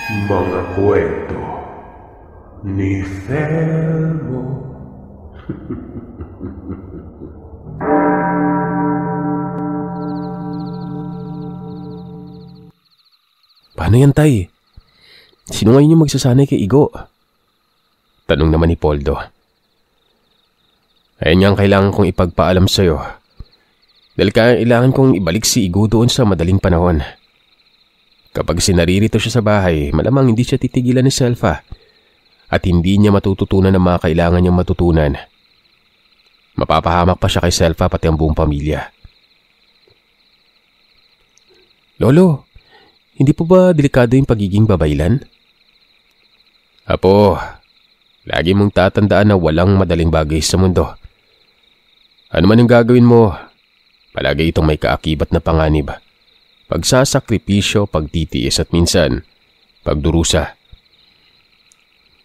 Mga kwento ni Felmo. Paano yan, Tay? Sino ngayon yung magsasanay kay Igo? Tanong naman ni Poldo. Ayan nga ang kailangan kong ipagpaalam sa'yo. Dahil kailangan kong ibalik si Igo doon sa madaling panahon. Kapag sinaririto siya sa bahay, malamang hindi siya titigilan ni Selfa at hindi niya matututunan ang mga kailangan niyang matutunan. Mapapahamak pa siya kay Selfa pati ang buong pamilya. Lolo, hindi po ba delikado yung pagiging babaylan? Apo, lagi mong tatandaan na walang madaling bagay sa mundo. Ano man yung gagawin mo, palagi itong may kaakibat na panganib. Pagsasakripisyo, pagtitiis at minsan, pagdurusa.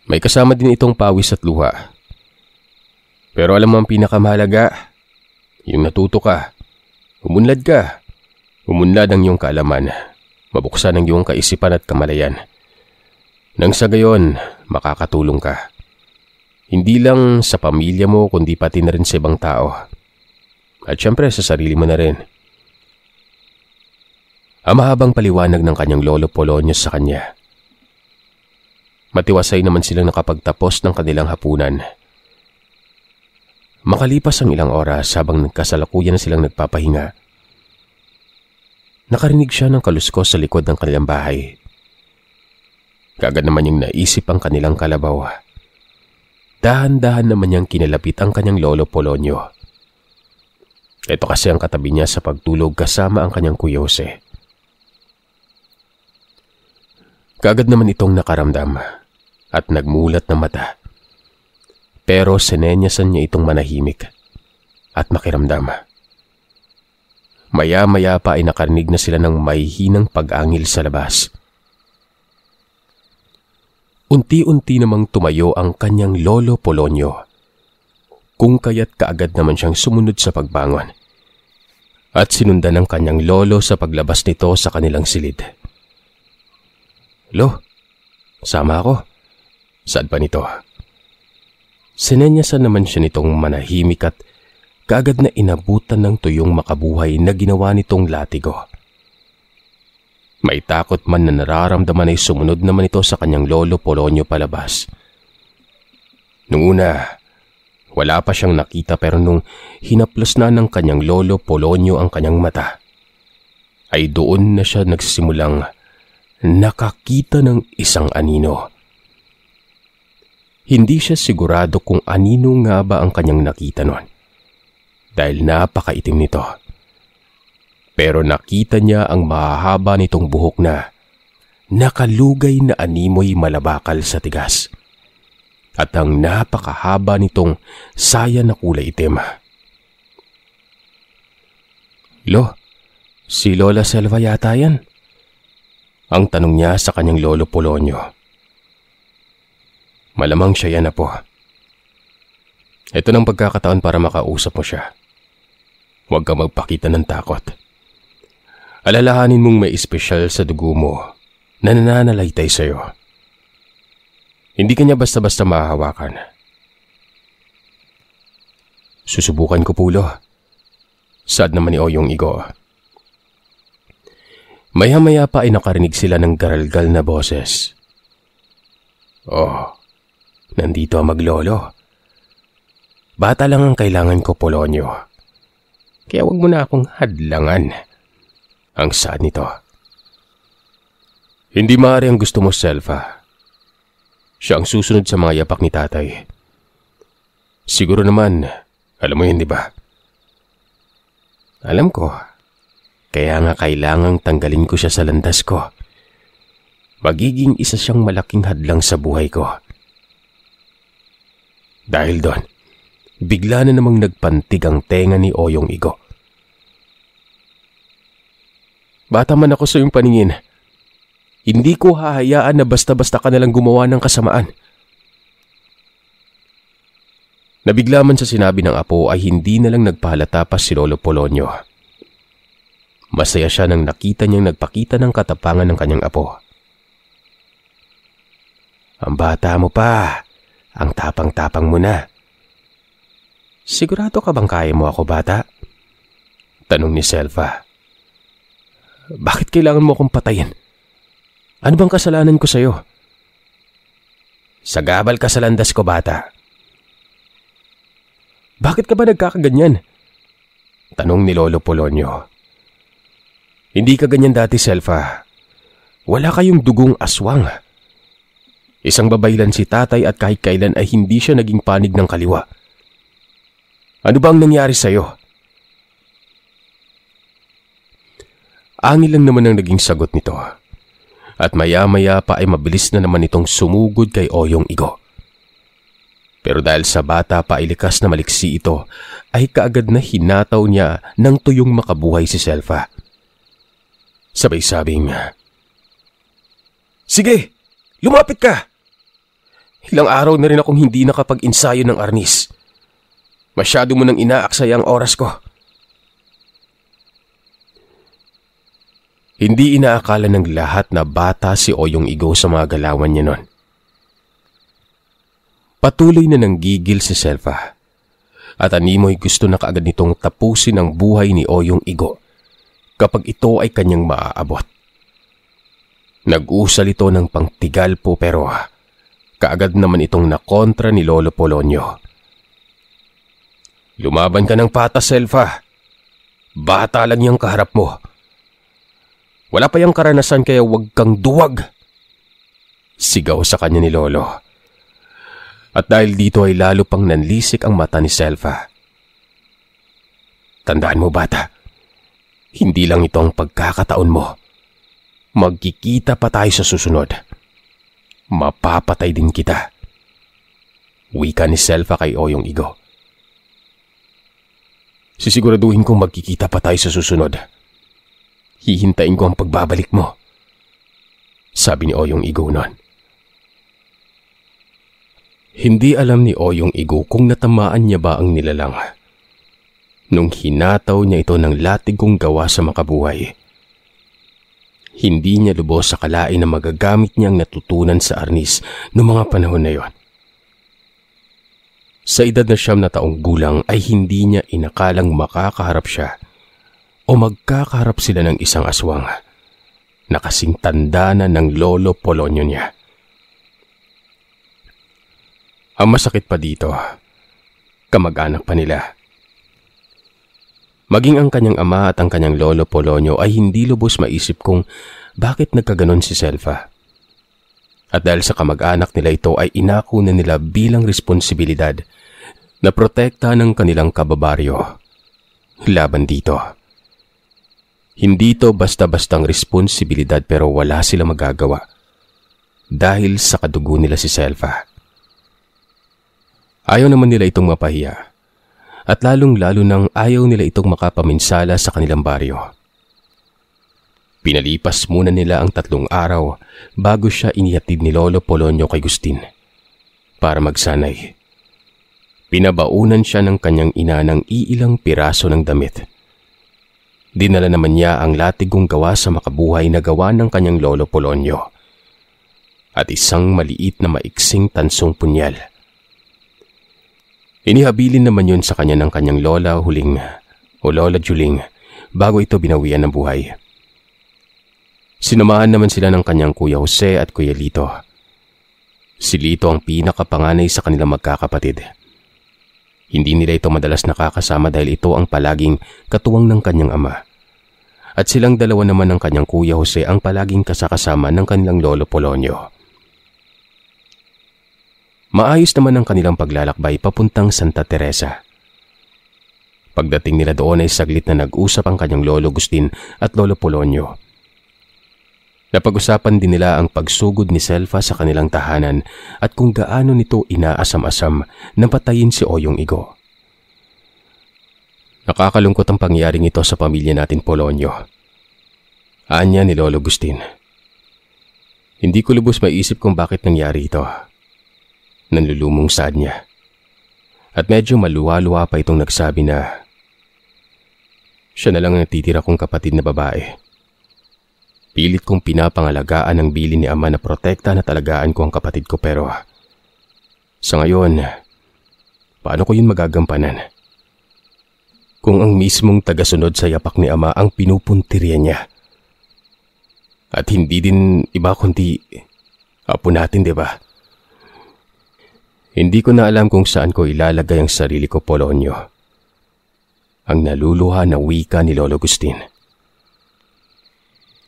May kasama din itong pawis at luha. Pero alam mo ang pinakamahalaga, yung natuto ka, umunlad ka, umunlad ang iyong kaalaman, mabuksan ang iyong kaisipan at kamalayan. Nang sa gayon, makakatulong ka. Hindi lang sa pamilya mo kundi pati na rin sa ibang tao. At syempre sa sarili mo na rin. Ang mahabang paliwanag ng kanyang lolo Polonius sa kanya. Matiwasay naman silang nakapagtapos ng kanilang hapunan. Makalipas ang ilang oras habang nagkasalukuyan na silang nagpapahinga, nakarinig siya ng kaluskos sa likod ng kanilang bahay. Kaagad naman niyang naisip ang kanilang kalabaw. Dahan-dahan naman niyang kinalapit ang kanyang lolo Polonio. Ito kasi ang katabi niya sa pagtulog kasama ang kanyang kuyose. Kaagad naman itong nakaramdam at nagmulat ng mata. Pero sinenyasan niya itong manahimik at makiramdam. Maya-maya pa ay nakarinig na sila ng may hinang pag-angil sa labas. Unti-unti namang tumayo ang kanyang lolo Polonio, kung kaya't kaagad naman siyang sumunod sa pagbangon at sinundan ng kanyang lolo sa paglabas nito sa kanilang silid. Lo, sama ako. Saan pa nito? Sinenyasan naman siya nitong manahimik at kaagad na inabutan ng tuyong makabuhay na ginawa nitong latigo. May takot man na nararamdaman ay sumunod naman ito sa kanyang lolo Polonio palabas. Nung una, wala pa siyang nakita pero nung hinaplos na ng kanyang lolo Polonio ang kanyang mata, ay doon na siya nagsisimulang nakakita ng isang anino. Hindi siya sigurado kung anino nga ba ang kanyang nakita noon dahil napakaitim nito. Pero nakita niya ang mahahaba nitong buhok na nakalugay na animoy malabakal sa tigas at ang napakahaba nitong saya na kulay itim. Lo, si Lola Selva yata yan? Ang tanong niya sa kanyang lolo Polonio. Malamang siya yan, Apo. Ito ng pagkakataon para makausap mo siya. Huwag ka magpakita ng takot. Alalahanin mong may espesyal sa dugo mo na nananalaytay sa'yo. Hindi kanya basta-basta mahahawakan. Susubukan ko, Pulo. Sad naman ni Oyong Igo. Maya-maya pa ay nakarinig sila ng garalgal na boses. Oh, nandito ang maglolo. Bata lang ang kailangan ko, Polonio. Kaya wag mo na akong hadlangan. Ang sad nito. Hindi maaari ang gusto mo, Selfa. Siya ang susunod sa mga yapak ni tatay. Siguro naman, alam mo yun, di ba? Alam ko. Kaya nga kailangang tanggalin ko siya sa landas ko. Magiging isa siyang malaking hadlang sa buhay ko. Dahil doon, bigla na namang nagpantig ang tenga ni Oyong Igo. Bata man ako sa iyong paningin, hindi ko hahayaan na basta-basta ka nalang gumawa ng kasamaan. Nabigla man sa sinabi ng apo ay hindi na lang nagpahalata pa si Lolo Polonio. Masaya siya nang nakita niyang nagpakita ng katapangan ng kanyang apo. Ang bata mo pa. Ang tapang-tapang mo na. Sigurado ka bang kaya mo ako, bata? Tanong ni Selva. Bakit kailangan mo akong patayin? Ano bang kasalanan ko sa'yo? Sagabal ka sa landas ko, bata. Bakit ka ba nagkakaganyan? Tanong ni Lolo Polonio. Hindi ka ganyan dati, Selva. Wala kayong dugong aswang. Isang babaylan si tatay at kahit kailan ay hindi siya naging panig ng kaliwa. Ano ba ang nangyari sa'yo? Angil lang naman ang naging sagot nito. At maya-maya pa ay mabilis na naman itong sumugod kay Oyong Igo. Pero dahil sa bata pa ay likas na maliksi ito, ay kaagad na hinataw niya ng tuyong makabuhay si Selva. Sabay sabing, sige, lumapit ka! Ilang araw na rin akong hindi nakapag-ensayo ng arnis. Masyado mo nang inaaksay ang oras ko. Hindi inaakala ng lahat na bata si Oyong Igo sa mga galawan niya nun. Patuloy na nanggigil si Selva at animoy gusto na kaagad nitong tapusin ang buhay ni Oyong Igo kapag ito ay kanyang maaabot. Nag-usal ito ng pangtigalpo pero kaagad naman itong nakontra ni Lolo Polonio. Lumaban ka ng patas, Selva. Bata lang yung kaharap mo. Wala pa yung karanasan kaya huwag kang duwag. Sigaw sa kanya ni Lolo. At dahil dito ay lalo pang nanlisik ang mata ni Selva. Tandaan mo, bata. Hindi lang ito ang pagkakataon mo. Magkikita pa tayo sa susunod. Mapapatay din kita. Wika ni Selva kay Oyong Igo. Sisiguraduhin kong magkikita pa tayo sa susunod. Hihintayin ko ang pagbabalik mo. Sabi ni Oyong Igo noon. Hindi alam ni Oyong Igo kung natamaan niya ba ang nilalang. Nung hinataw niya ito ng latigong gawa sa makabuhay. Hindi niya lubos sa kalain na magagamit niyang natutunan sa arnis noong mga panahon na yon. Sa edad na 9 na taong gulang ay hindi niya inakalang makakaharap siya o magkakaharap sila ng isang aswang na kasing tanda na ng Lolo Polonio niya. Ang masakit pa dito, kamag-anak pa nila. Maging ang kanyang ama at ang kanyang Lolo Polonio ay hindi lubos maisip kung bakit nagkaganon si Selva. At dahil sa kamag-anak nila ito ay inako na nila bilang responsibilidad na protekta ng kanilang kababaryo laban dito. Hindi ito basta-bastang responsibilidad pero wala silang magagawa dahil sa kadugo nila si Selva. Ayaw naman nila itong mapahiya. At lalong-lalo nang ayaw nila itong makapaminsala sa kanilang baryo. Pinalipas muna nila ang 3 araw bago siya inihatid ni Lolo Polonio kay Gustin para magsanay. Pinabaunan siya ng kanyang ina ng iilang piraso ng damit. Dinala naman niya ang latigong gawa sa makabuhay na gawa ng kanyang Lolo Polonio at isang maliit na maiksing tansong punyal. Inihabilin naman yun sa kanya ng kanyang Lola Huling o Lola Juling bago ito binawian ng buhay. Sinamahan naman sila ng kanyang Kuya Jose at Kuya Lito. Si Lito ang pinakapanganay sa kanilang magkakapatid. Hindi nila ito madalas nakakasama dahil ito ang palaging katuwang ng kanyang ama. At silang dalawa naman ng kanyang Kuya Jose ang palaging kasakasama ng kanilang Lolo Polonio. Maayos naman ang kanilang paglalakbay papuntang Santa Teresa. Pagdating nila doon ay saglit na nag-usap ang kanyang Lolo Gustin at Lolo Polonio. Napag-usapan din nila ang pagsugod ni Selva sa kanilang tahanan at kung gaano nito inaasam-asam na patayin si Oyong Igo. Nakakalungkot ang pangyaring ito sa pamilya natin, Polonio. Anya ni Lolo Gustin. Hindi ko lubos maisip kung bakit nangyari ito. Nanlulumong saad niya. At medyo maluwa-luwa pa itong nagsabi na siya na lang ang natitira kong kapatid na babae. Pilit kong pinapangalagaan ang bilin ni ama na protektahan at alagaan ko ang kapatid ko pero sa ngayon, paano ko yun magagampanan? Kung ang mismong tagasunod sa yapak ni ama ang pinupuntirya niya. At hindi din iba kundi apo natin, di ba? Hindi ko na alam kung saan ko ilalagay ang sarili ko, Polonyo. Ang naluluha na wika ni Lolo Agustin.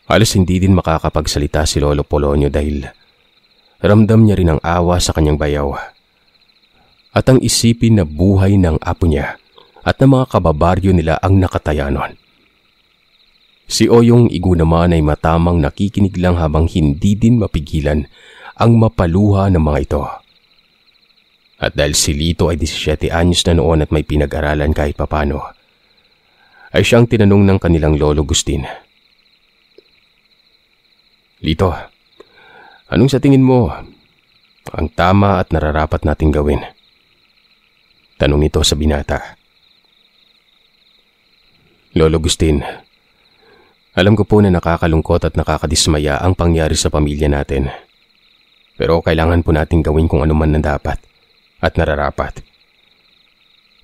Halos hindi din makakapagsalita si Lolo Polonyo dahil ramdam niya rin ang awa sa kanyang bayaw. At ang isipin na buhay ng apo niya at ng mga kababaryo nila ang nakataya nun. Si Oyong Igo naman ay matamang nakikinig lang habang hindi din mapigilan ang mapaluha ng mga ito. At dahil si Lito ay 17 anyos na noon at may pinag-aralan kahit papano, ay siyang tinanong ng kanilang Lolo Agustin. Lito, anong sa tingin mo ang tama at nararapat nating gawin? Tanong nito sa binata. Lolo Agustin, alam ko po na nakakalungkot at nakakadismaya ang pangyari sa pamilya natin. Pero kailangan po nating gawin kung ano man na dapat at nararapat.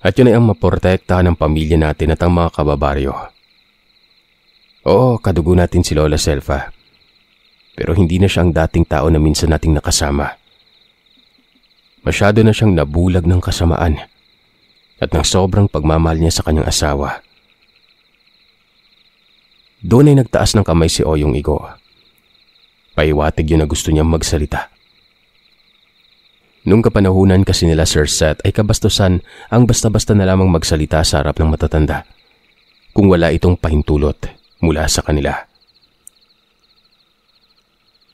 At yun ay ang maprotektahan ng pamilya natin at ang mga kababaryo. Oo, kadugo natin si Lola Selfa. Pero hindi na siya ang dating tao na minsan nating nakasama. Masyado na siyang nabulag ng kasamaan at ng sobrang pagmamahal niya sa kanyang asawa. Doon ay nagtaas ng kamay si Oyong Igo. Paiwatig yun na gusto niyang magsalita. Nung kapanahunan kasi nila Sir Seth ay kabastusan ang basta-basta na lamang magsalita sa harap ng matatanda kung wala itong pahintulot mula sa kanila.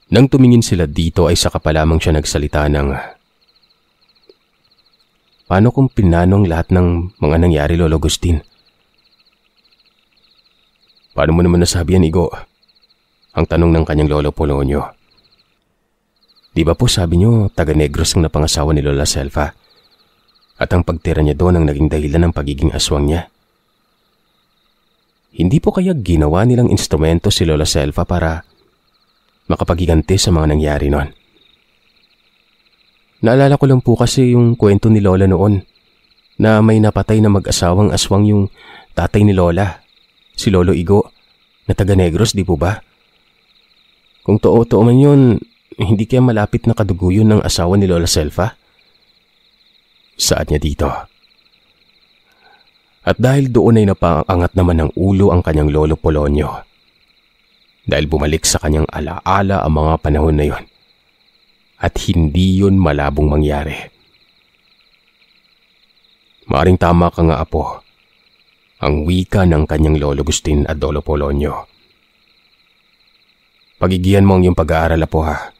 Nang tumingin sila dito ay saka pa lamang siya nagsalita ng, paano kung pinanong lahat ng mga nangyari, Lolo Agustin? Paano mo naman nasabi yan, Igo? Ang tanong ng kanyang Lolo Polonyo. Di ba po sabi niyo taga Negros ang napangasawa ni Lola Selfa? At ang pagtira niya doon ang naging dahilan ng pagiging aswang niya? Hindi po kaya ginawa nilang instrumento si Lola Selfa para makapagiganti sa mga nangyari noon? Naalala ko lang po kasi yung kwento ni Lola noon na may napatay na mag-asawang aswang yung tatay ni Lola, si Lolo Igo, na taga Negros, di po ba? Kung totoo man yun, hindi kaya malapit na kadugo yun ng asawa ni Lola Selfa? Saad niya dito. At dahil doon ay napaangat naman ng ulo ang kanyang Lolo Polonyo. Dahil bumalik sa kanyang alaala ang mga panahon na yun. At hindi yun malabong mangyari. Maaring tama ka nga, Apo. Ang wika ng kanyang Lolo Agustin at Lolo Polonyo. Pagigihan mo ang iyong pag-aaral, Apo, ha?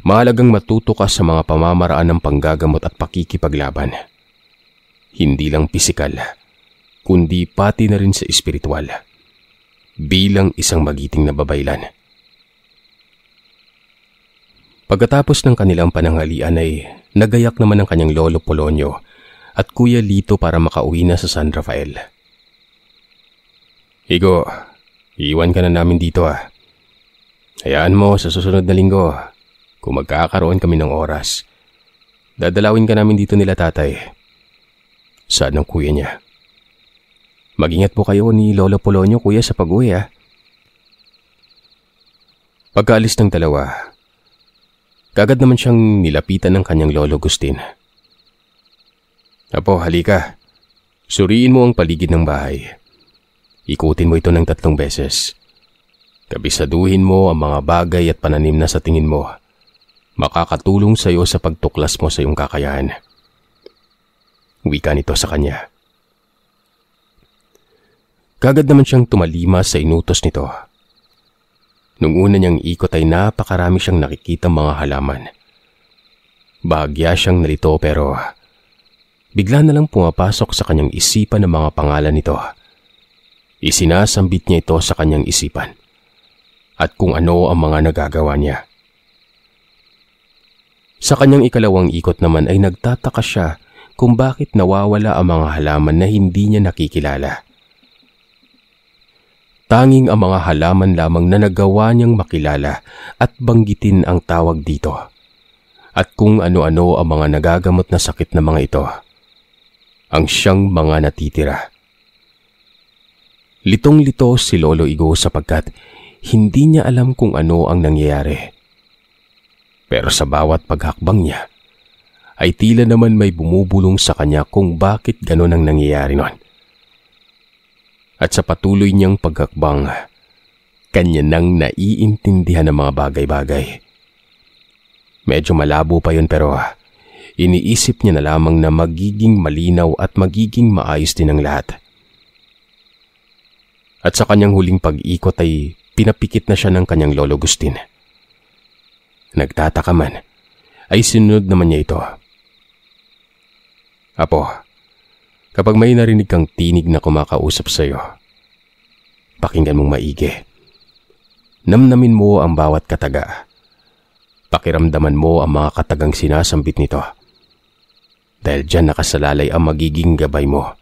Mahalagang matuto ka sa mga pamamaraan ng panggagamot at pakikipaglaban. Hindi lang pisikal, kundi pati na rin sa espiritual. Bilang isang magiting na babaylan. Pagkatapos ng kanilang pananghalian ay nagayak naman ang kanyang Lolo Polonyo at Kuya Lito para makauwi na sa San Rafael. Igo, iwan ka na namin dito, ha. Hayaan mo sa susunod na linggo. Kung magkakaroon kami ng oras, dadalawin ka namin dito nila tatay. Saad ng kuya niya. Mag-ingat po kayo ni Lolo Polonyo, kuya, sa pag-uwi, ha. Pagkaalis ng dalawa, kagad naman siyang nilapitan ng kanyang Lolo Agustin. Apo, halika. Suriin mo ang paligid ng bahay. Ikutin mo ito ng 3 beses. Kabisaduhin mo ang mga bagay at pananim na sa tingin mo makakatulong sa iyo sa pagtuklas mo sa iyong kakayahan. Wika nito sa kanya. Kagad naman siyang tumalima sa inutos nito. Nung una niyang ikot ay napakarami siyang nakikitang mga halaman. Bahagya siyang nalito pero bigla na lang pumapasok sa kanyang isipan ang mga pangalan nito. Isinasambit niya ito sa kanyang isipan at kung ano ang mga nagagawa niya. Sa kanyang ikalawang ikot naman ay nagtataka siya kung bakit nawawala ang mga halaman na hindi niya nakikilala. Tanging ang mga halaman lamang na nagawa niyang makilala at banggitin ang tawag dito. At kung ano-ano ang mga nagagamot na sakit na mga ito, ang siyang mga natitira. Litong-lito si Lolo Igo sapagkat hindi niya alam kung ano ang nangyayari. Pero sa bawat paghakbang niya, ay tila naman may bumubulong sa kanya kung bakit ganon ang nangyayari nun. At sa patuloy niyang paghakbang, kanya nang naiintindihan ang mga bagay-bagay. Medyo malabo pa yun pero iniisip niya na lamang na magiging malinaw at magiging maayos din ang lahat. At sa kanyang huling pag-ikot ay pinapikit na siya ng kanyang Lolo Gustin. Nagtataka man, ay sinunod naman niya ito. Apo, kapag may narinig kang tinig na kumakausap sa iyo, pakinggan mong maigi. Namnamin mo ang bawat kataga. Pakiramdaman mo ang mga katagang sinasambit nito. Dahil dyan nakasalalay ang magiging gabay mo.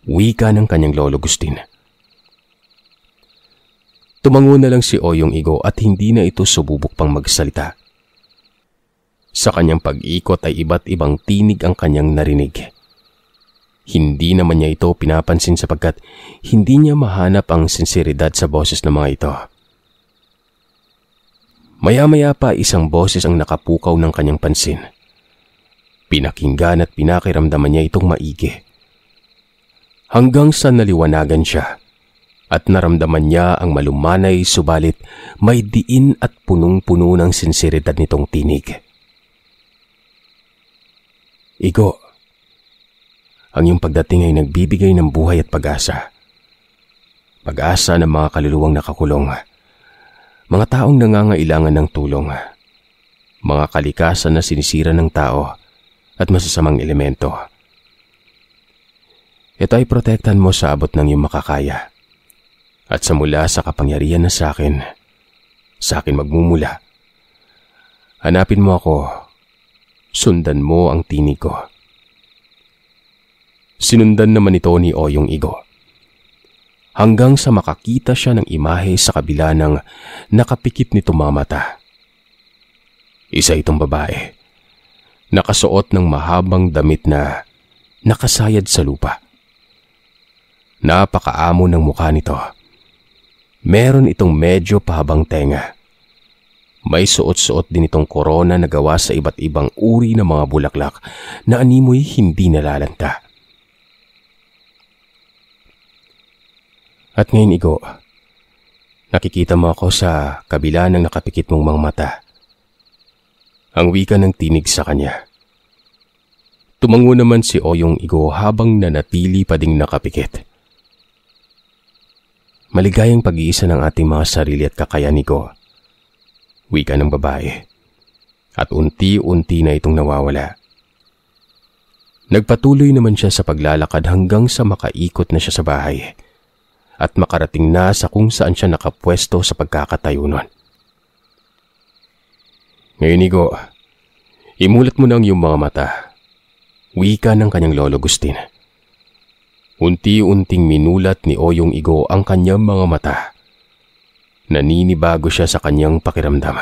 Wika ng kanyang Lolo Gustin. Tumango na lang si Oyong Igo at hindi na ito sububok pang magsalita. Sa kanyang pag-ikot ay iba't ibang tinig ang kanyang narinig. Hindi naman niya ito pinapansin sapagkat hindi niya mahanap ang sinseridad sa boses ng mga ito. Maya-maya pa isang boses ang nakapukaw ng kanyang pansin. Pinakinggan at pinakiramdaman niya itong maigi. Hanggang sa naliwanagan siya at naramdaman niya ang malumanay subalit may diin at punong-puno ng sinseridad nitong tinig. Igo, ang iyong pagdating ay nagbibigay ng buhay at pag-asa. Pag-asa ng mga kaluluwang nakakulong. Mga taong nangangailangan ng tulong. Mga kalikasan na sinisira ng tao at masasamang elemento. Ito ay protektan mo sa abot ng iyong makakaya. At sa mula sa kapangyarihan na sa akin magmumula. Hanapin mo ako, sundan mo ang tinig ko. Sinundan naman ito ni Oyong Igo. Hanggang sa makakita siya ng imahe sa kabila ng nakapikit nito mga mata. Isa itong babae. Nakasuot ng mahabang damit na nakasayad sa lupa. Napakaamo ng mukha nito. Meron itong medyo pahabang tenga. May suot-suot din itong korona na gawa sa iba't ibang uri ng mga bulaklak na animoy hindi nalalanta. At ngayon, Igo, nakikita mo ako sa kabila ng nakapikit mong mga mata. Ang wika ng tinig sa kanya. Tumango naman si Oyong Igo habang nanatili pa ding nakapikit. Maligayang pag-iisa ng ating mga sarili at kakayahan, Igo. Wika ng babae. At unti-unti na itong nawawala. Nagpatuloy naman siya sa paglalakad hanggang sa makaikot na siya sa bahay. At makarating na sa kung saan siya nakapwesto sa pagkakatayo nun. Ngayon, Igo, imulat mo na ang iyong mga mata. Wika ng kanyang Lolo Gustin. Unti-unting minulat ni Oyong Igo ang kanyang mga mata. Naninibago siya sa kanyang pakiramdam.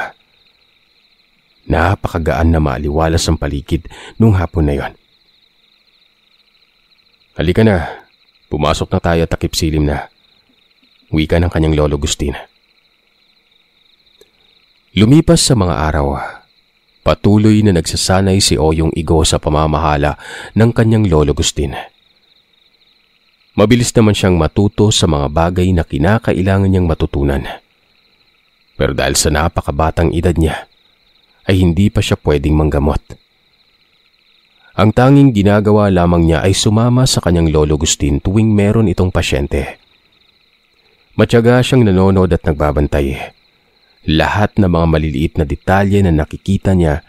Napakagaan na maaliwalas ang paligid nung hapon na yon. Halika na, pumasok na tayo at takip silim na. Wika ng kanyang Lolo Gustin. Lumipas sa mga araw, patuloy na nagsasanay si Oyong Igo sa pamamahala ng kanyang Lolo Gustin. Mabilis naman siyang matuto sa mga bagay na kinakailangan niyang matutunan. Pero dahil sa napakabatang edad niya, ay hindi pa siya pwedeng manggamot. Ang tanging ginagawa lamang niya ay sumama sa kanyang Lolo Gustin tuwing meron itong pasyente. Matyaga siyang nanonood at nagbabantay. Lahat ng mga maliliit na detalye na nakikita niya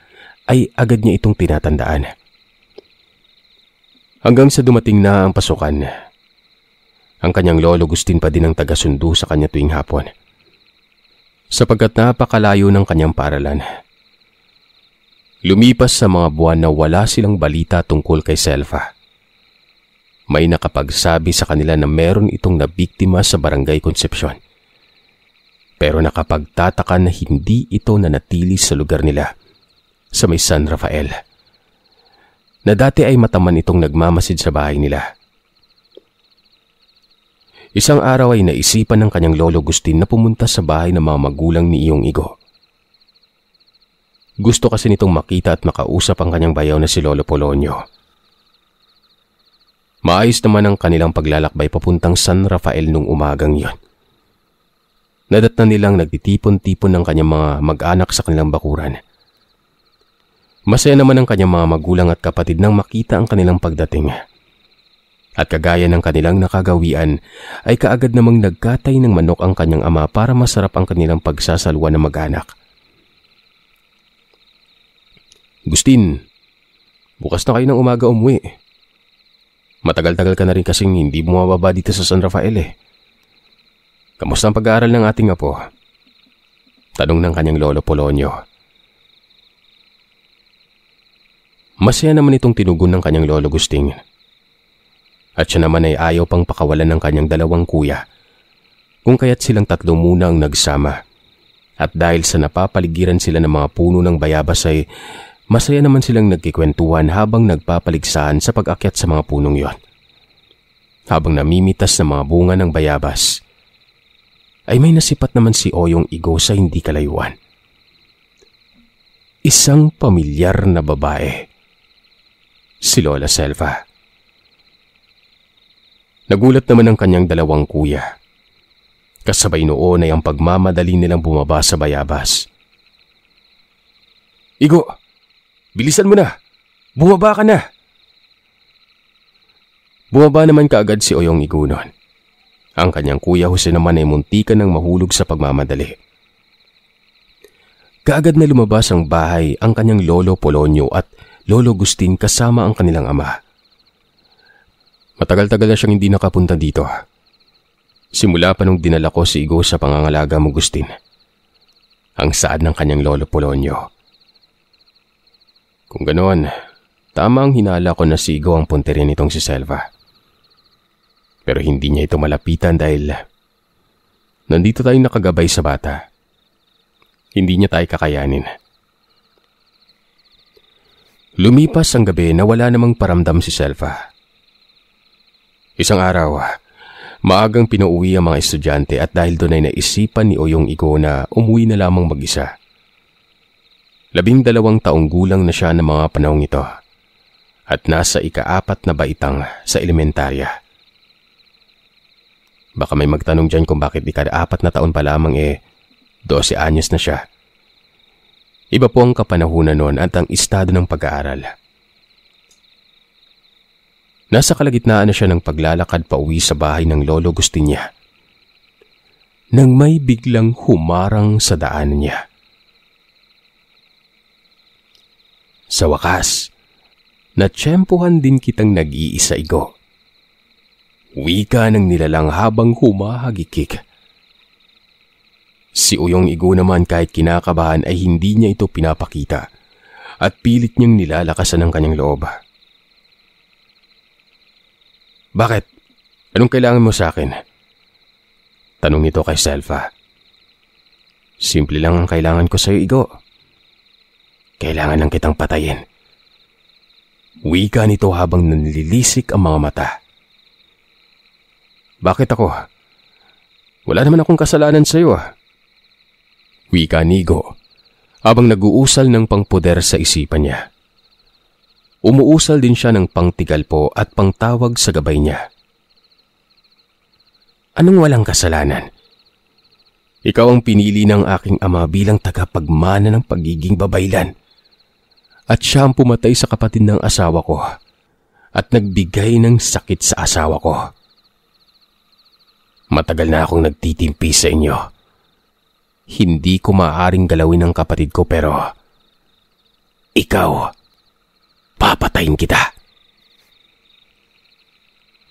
ay agad niya itong tinatandaan. Hanggang sa dumating na ang pasukan. Ang kanyang Lolo Gustin pa din ang tagasundo sa kanya tuwing hapon. Sapagkat napakalayo ng kanyang paaralan. Lumipas sa mga buwan na wala silang balita tungkol kay Selfa. may nakapagsabi sa kanila na meron itong nabiktima sa Barangay Concepcion. Pero nakapagtataka na hindi ito nanatili sa lugar nila, sa may San Rafael, na dati ay mataman itong nagmamasid sa bahay nila. Isang araw ay naisipan ng kanyang lolo Agustin na pumunta sa bahay ng mga magulang ni Iyong Igo. Gusto kasi nitong makita at makausap ang kanyang bayaw na si Lolo Polonio. Maayos naman ang kanilang paglalakbay papuntang San Rafael nung umagang yon. Nadatnan nilang nagtitipon-tipon ng kanyang mga mag-anak sa kanilang bakuran. Masaya naman ang kanyang mga magulang at kapatid nang makita ang kanilang pagdating. At kagaya ng kanilang nakagawian, ay kaagad namang nagkatay ng manok ang kanyang ama para masarap ang kanilang pagsasalwa ng mag-anak. Agustin, bukas na kayo ng umaga umuwi. Matagal-tagal ka na rin kasing hindi bumababa dito sa San Rafael eh. Kamusta ang pag-aaral ng ating apo? Tanong ng kanyang lolo Polonio. Masaya naman itong tinugon ng kanyang lolo Agustin. At siya naman ay ayaw pang pakawalan ng kanyang dalawang kuya, kung kaya't silang tatlo muna ang nagsama. At dahil sa napapaligiran sila ng mga puno ng bayabas ay masaya naman silang nagkikwentuhan habang nagpapaligsahan sa pag-akyat sa mga punong yon. Habang namimitas ng mga bunga ng bayabas, ay may nasipat naman si Oyong Igo sa hindi kalayuan. Isang pamilyar na babae, si Lola Selva. Nagulat naman ang kanyang dalawang kuya. Kasabay noon ay ang pagmamadali nilang bumaba sa bayabas. Igo, bilisan mo na! Bumaba ka na! Bumaba naman kaagad si Oyong Igo noon. Ang kanyang kuya Jose naman ay muntikan ng mahulog sa pagmamadali. Kaagad na lumabas ang bahay ang kanyang lolo Polonio at lolo Agustin kasama ang kanilang ama. Matagal-tagal na siyang hindi nakapunta dito. Simula pa nung dinala ko si Igo sa pangangalaga mo, Agustin. Ang saad ng kanyang lolo Polonio. Kung ganoon, tama ang hinala ko na si Igo ang punterin nitong si Selva. Pero hindi niya ito malapitan dahil nandito tayo nakagabay sa bata. Hindi niya tayo kakayanin. Lumipas ang gabi na wala namang paramdam si Selva. Isang araw, maagang pinauwi ang mga estudyante at dahil doon ay naisipan ni Oyong Igo na umuwi na lamang mag-isa. 12 taong gulang na siya ng mga panahong ito at nasa ika-4 na baitang sa elementarya. Baka may magtanong dyan kung bakit ika-4 na taon pa lamang 12 anyos na siya. Iba po ang kapanahunan noon at ang estado ng pag-aaral. Nasa kalagitnaan na siya ng paglalakad pauwi sa bahay ng lolo Agustin niya, nang may biglang humarang sa daanan niya. Sa wakas, natsyempohan din kitang nag-iisa, Igo. Wika ng nilalang habang humahagikik. Si Oyong Igo naman kahit kinakabahan ay hindi niya ito pinapakita at pilit niyang nilalakasan ang kanyang loob. Bakit? Anong kailangan mo sa akin? Tanong nito kay Selva. Simple lang ang kailangan ko sa iyo, Igo. Kailangan lang kitang patayin. Wika nito habang nanlilisik ang mga mata. Bakit ako? Wala naman akong kasalanan sa iyo. Wika ni Igo habang nag-uusal ng pangpuder sa isipan niya. Umuusal din siya ng pangtigalpo at pangtawag sa gabay niya. Anong walang kasalanan? Ikaw ang pinili ng aking ama bilang tagapagmana ng pagiging babaylan. At siya ang pumatay sa kapatid ng asawa ko at nagbigay ng sakit sa asawa ko. Matagal na akong nagtitimpi sa inyo. Hindi ko maaaring galawin ang kapatid ko pero ikaw, papatayin kita.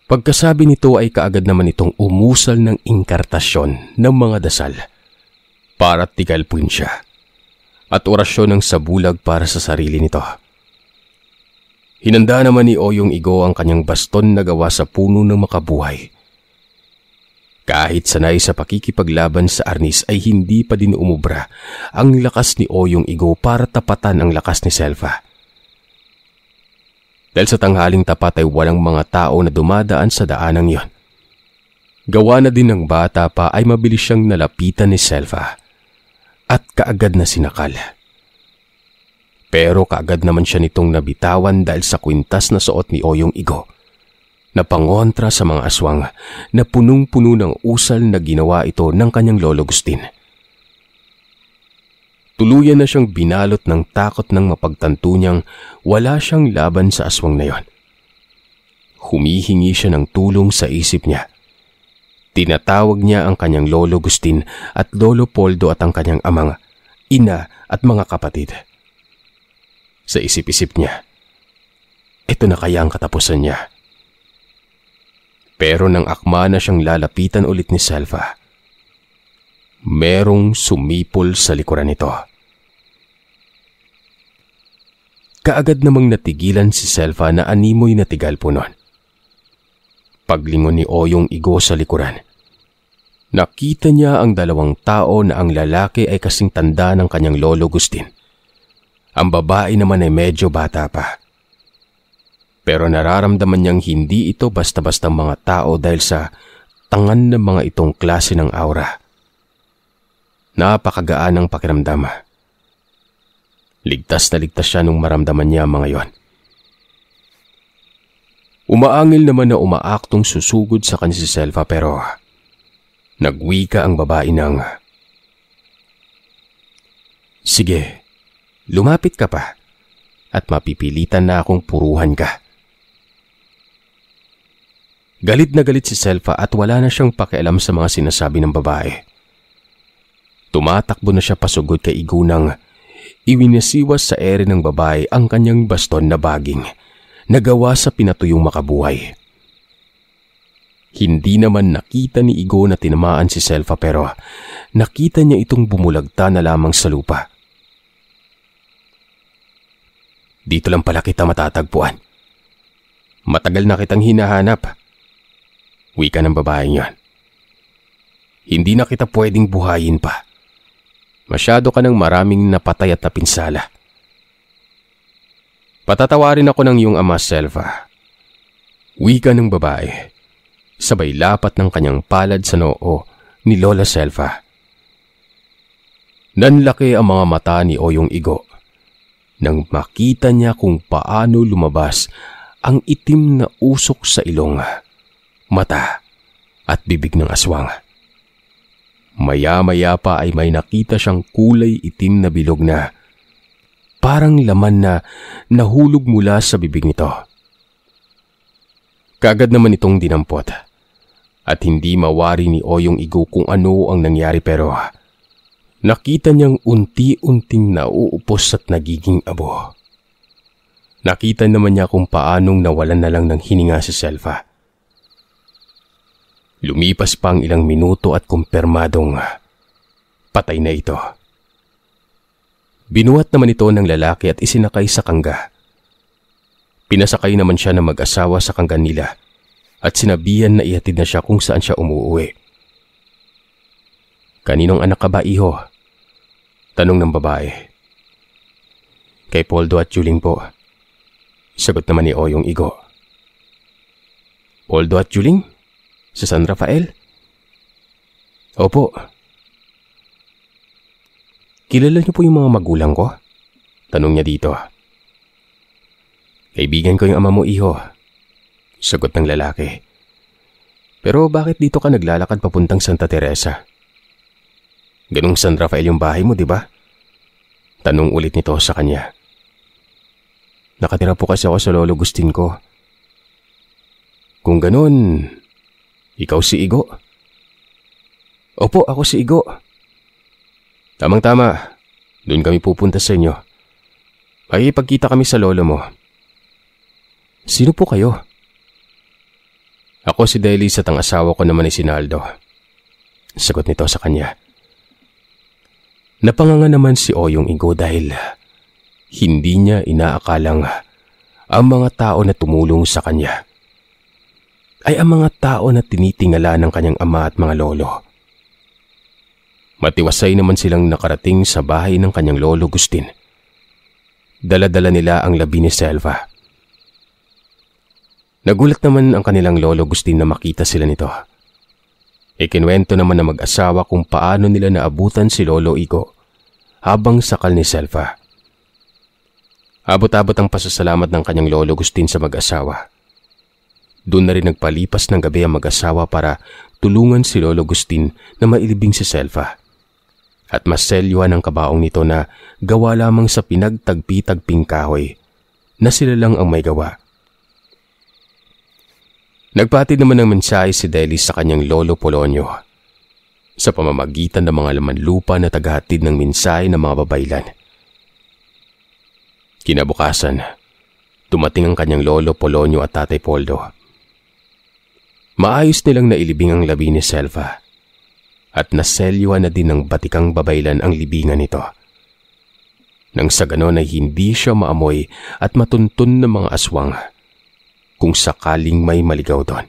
Pagkasabi nito ay kaagad naman itong umusal ng inkartasyon ng mga dasal para tigalpuin siya at orasyon ng sabulag para sa sarili nito. Hinanda naman ni Oyong Igo ang kanyang baston na gawa sa puno ng makabuhay. Kahit sanay sa pakikipaglaban sa arnis ay hindi pa din umubra ang lakas ni Oyong Igo para tapatan ang lakas ni Selva. Dahil sa tanghaling tapat ay walang mga tao na dumadaan sa daanang yon. Gawa na din ng bata pa ay mabilis siyang nalapitan ni Selva at kaagad na sinakal. Pero kaagad naman siya nitong nabitawan dahil sa kwintas na suot ni Oyong Igo na pangontra sa mga aswang na punong-puno ng usal na ginawa ito ng kanyang lolo Agustin. Tuluyan na siyang binalot ng takot ng mapagtanto niyang wala siyang laban sa aswang na yon. Humihingi siya ng tulong sa isip niya. Tinatawag niya ang kanyang lolo Agustin at lolo Poldo at ang kanyang amang, ina at mga kapatid. Sa isip-isip niya, ito na kaya ang katapusan niya. Pero nang akma na siyang lalapitan ulit ni Selva, merong sumipol sa likuran nito. Kaagad namang natigilan si Selva na animoy na tigal po nun. Paglingon ni Oyong Igo sa likuran, nakita niya ang dalawang tao na ang lalaki ay kasing tanda ng kanyang lolo Agustin. Ang babae naman ay medyo bata pa. Pero nararamdaman niyang hindi ito basta-basta mga tao dahil sa tangan ng mga itong klase ng aura. Napakagaan ang pakiramdam. Ligtas na ligtas siya nung maramdaman niya mga yon. Umaangil naman na umaaktong susugod sa kanya si Selva pero nagwika ang babae ng, "Sige, lumapit ka pa at mapipilitan na akong puruhan ka." Galit na galit si Selva at wala na siyang pakialam sa mga sinasabi ng babae. Tumatakbo na siya pasugod kay Igo nang iwinasiwas sa ere ng babae ang kanyang baston na baging na gawa sa pinatuyong makabuhay. Hindi naman nakita ni Igo na tinamaan si Selva pero nakita niya itong bumulagta na lamang sa lupa. "Dito lang pala kita matatagpuan. Matagal na kitang hinahanap," wika ng babaeng yon. "Hindi na kita pwedeng buhayin pa. Masyado ka ng maraming napatay at napinsala. Patatawarin ako ng iyong ama, Selva," wika ng babae, sabay lapat ng kanyang palad sa noo ni Lola Selva. Nanlaki ang mga mata ni Oyong Igo nang makita niya kung paano lumabas ang itim na usok sa ilong, mata at bibig ng aswang. Maya-maya pa ay may nakita siyang kulay itim na bilog na parang laman na nahulog mula sa bibig nito. Kaagad naman itong dinampot at hindi mawari ni Oyong Igo kung ano ang nangyari pero nakita niyang unti-unting nauupos at nagiging abo. Nakita naman niya kung paanong nawalan na lang ng hininga si Selva. Lumipas pa ang ilang minuto at kumpirmadong patay na ito. Binuhat naman ito ng lalaki at isinakay sa kangga. Pinasakay naman siya ng mag-asawa sa kangga nila at sinabihan na ihatid na siya kung saan siya umuuwi. "Kaninong anak ka ba, iho?" tanong ng babae. "Kay Poldo at Juling po," sagot naman ni Oyong Igo. "Poldo at Juling? Sa San Rafael?" "Opo." "Kilala niyo po yung mga magulang ko?" tanong niya dito. "Kaibigan ko yung ama mo, iho," sagot ng lalaki. "Pero bakit dito ka naglalakad papuntang Santa Teresa? Ganong San Rafael yung bahay mo, di ba?" tanong ulit nito sa kanya. "Nakatira po kasi ako sa lolo Agustin ko." "Kung ganon, ikaw si Igo?" "Opo, ako si Igo." "Tamang-tama, doon kami pupunta sa inyo. Makikipagkita kami sa lolo mo." "Sino po kayo?" "Ako si Delis at ang asawa ko naman ay si Naldo," sagot nito sa kanya. Napanganga naman si Oyong Igo dahil hindi niya inaakalang ang mga tao na tumulong sa kanya ay ang mga tao na tinitingala ng kanyang ama at mga lolo. Matiwasay naman silang nakarating sa bahay ng kanyang lolo Gustin. Dala-dala nila ang labi ni Selva. Nagulat naman ang kanilang lolo Gustin na makita sila nito. Ikinwento naman na mag-asawa kung paano nila naabutan si Lolo Igo habang sakal ni Selva. Abot-abot ang pasasalamat ng kanyang lolo Gustin sa mag-asawa. Doon na rin nagpalipas ng gabi ang mag-asawa para tulungan si Lolo Gustin na mailibing si Selva. At maselyuhan ang kabaong nito na gawa lamang sa pinagtagpi-tagping kahoy na sila lang ang may gawa. Nagpatid naman ng mensahe si Delis sa kanyang lolo Polonio sa pamamagitan ng mga laman lupa na tagahatid ng mensahe ng mga babaylan. Kinabukasan, dumating ang kanyang lolo Polonio at tatay Poldo. Maayos nilang nailibing ang labi ni Selva at naselyuhan na din ng batikang babaylan ang libingan nito. Nang sa ganon ay hindi siya maamoy at matuntun ng mga aswang kung sakaling may maligaw doon.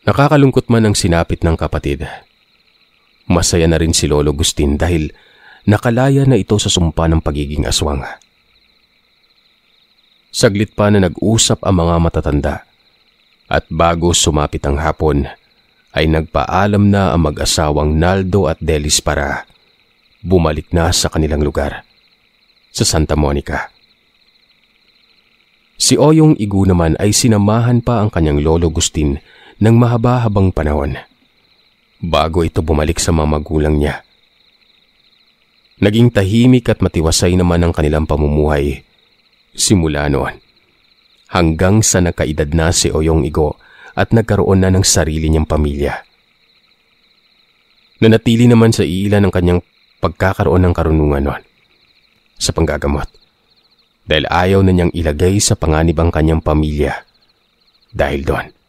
Nakakalungkot man ang sinapit ng kapatid. Masaya na rin si Lolo Gustin dahil nakalaya na ito sa sumpa ng pagiging aswang. Saglit pa na nag-usap ang mga matatanda at bago sumapit ang hapon ay nagpaalam na ang mag-asawang Naldo at Delis para bumalik na sa kanilang lugar sa Santa Monica. Si Oyong Igo naman ay sinamahan pa ang kanyang lolo Gustin ng mahaba-habang panahon bago ito bumalik sa mga magulang niya. Naging tahimik at matiwasay naman ang kanilang pamumuhay simula noon hanggang sa nakaedad na si Oyong Igo at nagkaroon na ng sarili niyang pamilya. Nanatili naman sa iilan ang kanyang pagkakaroon ng karunungan noon sa panggagamot dahil ayaw na niyang ilagay sa panganib ang kanyang pamilya dahil doon.